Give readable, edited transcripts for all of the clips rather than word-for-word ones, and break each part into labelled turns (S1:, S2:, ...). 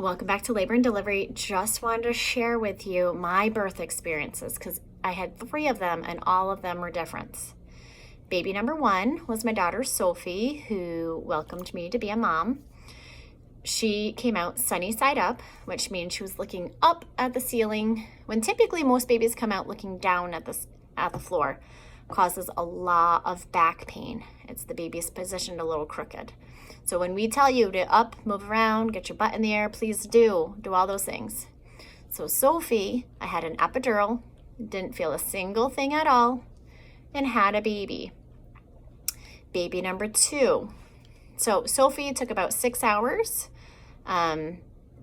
S1: Welcome back to Labor and Delivery. Just wanted to share with you my birth experiences because I had 3 of them and all of them were different. Baby number 1 was my daughter Sophie, who welcomed me to be a mom. She came out sunny side up, which means she was looking up at the ceiling when typically most babies come out looking down at the floor. Causes a lot of back pain. It's the baby's positioned a little crooked. So when we tell you to up, move around, get your butt in the air, please do all those things. So Sophie, I had an epidural, didn't feel a single thing at all, and had a baby. Baby number 2. So Sophie took about 6 hours.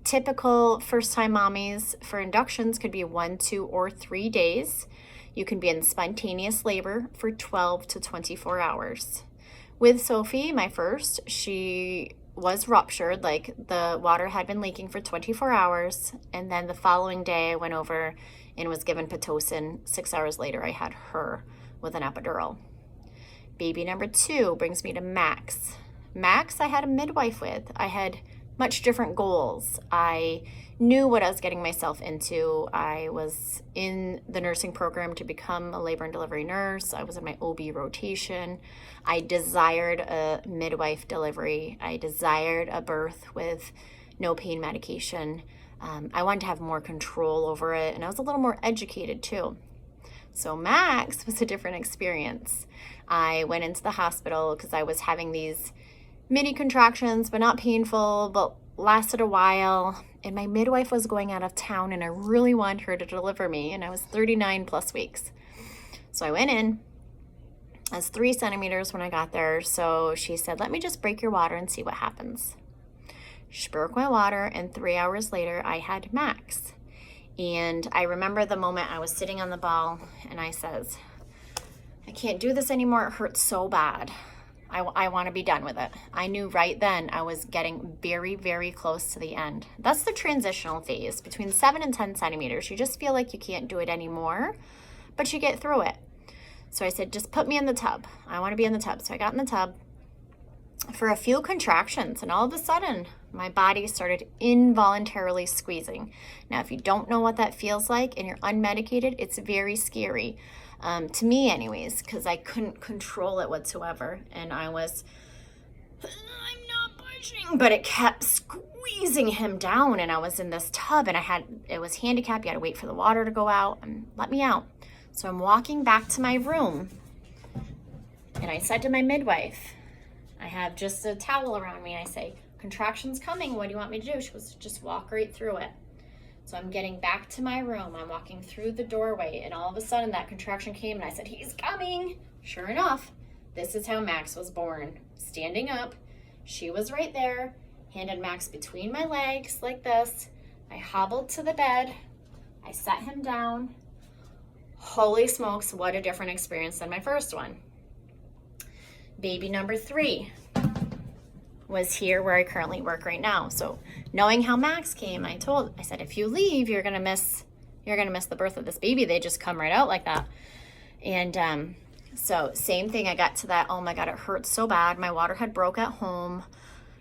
S1: Typical first-time mommies for inductions could be 1, 2, or 3 days. You can be in spontaneous labor for 12 to 24 hours. With Sophie, my first, she was ruptured, like the water had been leaking for 24 hours. And then the following day I went over and was given Pitocin. 6 hours later, I had her with an epidural. Baby number 2 brings me to Max. Max, I had a midwife with. I had much different goals. I knew what I was getting myself into. I was in the nursing program to become a labor and delivery nurse. I was in my OB rotation. I desired a midwife delivery. I desired a birth with no pain medication. I wanted to have more control over it, and I was a little more educated too. So Max was a different experience. I went into the hospital because I was having these mini contractions, but not painful, but lasted a while. And my midwife was going out of town and I really wanted her to deliver me. And I was 39 plus weeks. So I went in. I was 3 centimeters when I got there. So she said, let me just break your water and see what happens. She broke my water and 3 hours later I had Max. And I remember the moment I was sitting on the ball and I says, I can't do this anymore. It hurts so bad. I want to be done with it. I knew right then I was getting very, very close to the end. That's the transitional phase. Between 7 and 10 centimeters, you just feel like you can't do it anymore, but you get through it. So I said, just put me in the tub. I want to be in the tub. So I got in the tub for a few contractions, and all of a sudden, my body started involuntarily squeezing. Now, if you don't know what that feels like and you're unmedicated, it's very scary. To me anyways, because I couldn't control it whatsoever. And I'm not budging, but it kept squeezing him down. And I was in this tub and it was handicapped. You had to wait for the water to go out and let me out. So I'm walking back to my room and I said to my midwife, I have just a towel around me. And I say, contraction's coming. What do you want me to do? She goes, just walk right through it. So I'm getting back to my room. I'm walking through the doorway and all of a sudden that contraction came and I said, he's coming. Sure enough, this is how Max was born. Standing up, she was right there, handed Max between my legs like this. I hobbled to the bed. I set him down. Holy smokes, what a different experience than my first one. Baby number 3 was here where I currently work right now. So knowing how Max came, I said, if you leave, you're gonna miss the birth of this baby. They just come right out like that. And so same thing, I got to that, oh my God, it hurts so bad. My water had broke at home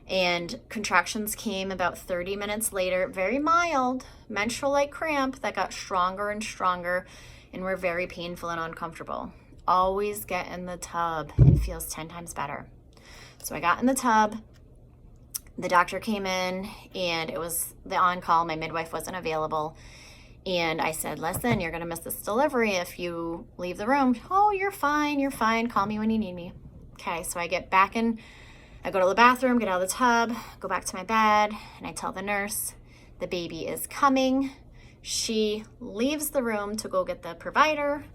S1: and contractions came about 30 minutes later, very mild, menstrual-like cramp that got stronger and stronger and were very painful and uncomfortable. Always get in the tub. It feels 10 times better. So I got in the tub. The doctor came in and it was the on-call. My midwife wasn't available. And I said, listen, you're going to miss this delivery if you leave the room. Oh, you're fine. You're fine. Call me when you need me. Okay, so I get back in. I go to the bathroom, get out of the tub, go back to my bed, and I tell the nurse, the baby is coming. She leaves the room to go get the provider.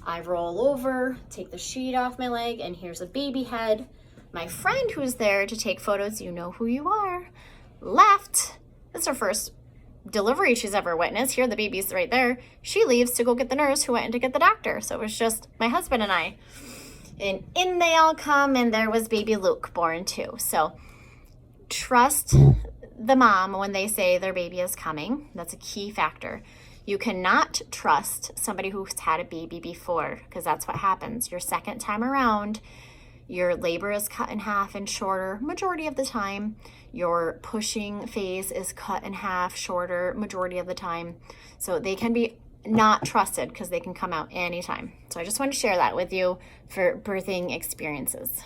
S1: I roll over, take the sheet off my leg, and here's a baby head. My friend who's there to take photos, you know who you are, left. This is her first delivery she's ever witnessed. Here, the baby's right there. She leaves to go get the nurse who went in to get the doctor. So it was just my husband and I. And in they all come, and there was baby Luke born too. So trust the mom when they say their baby is coming. That's a key factor. You cannot trust somebody who's had a baby before, because that's what happens. Your second time around, Your labor is cut in half and shorter majority of the time. Your pushing phase is cut in half, shorter majority of the time. So they can be not trusted because they can come out anytime. So I just want to share that with you for birthing experiences.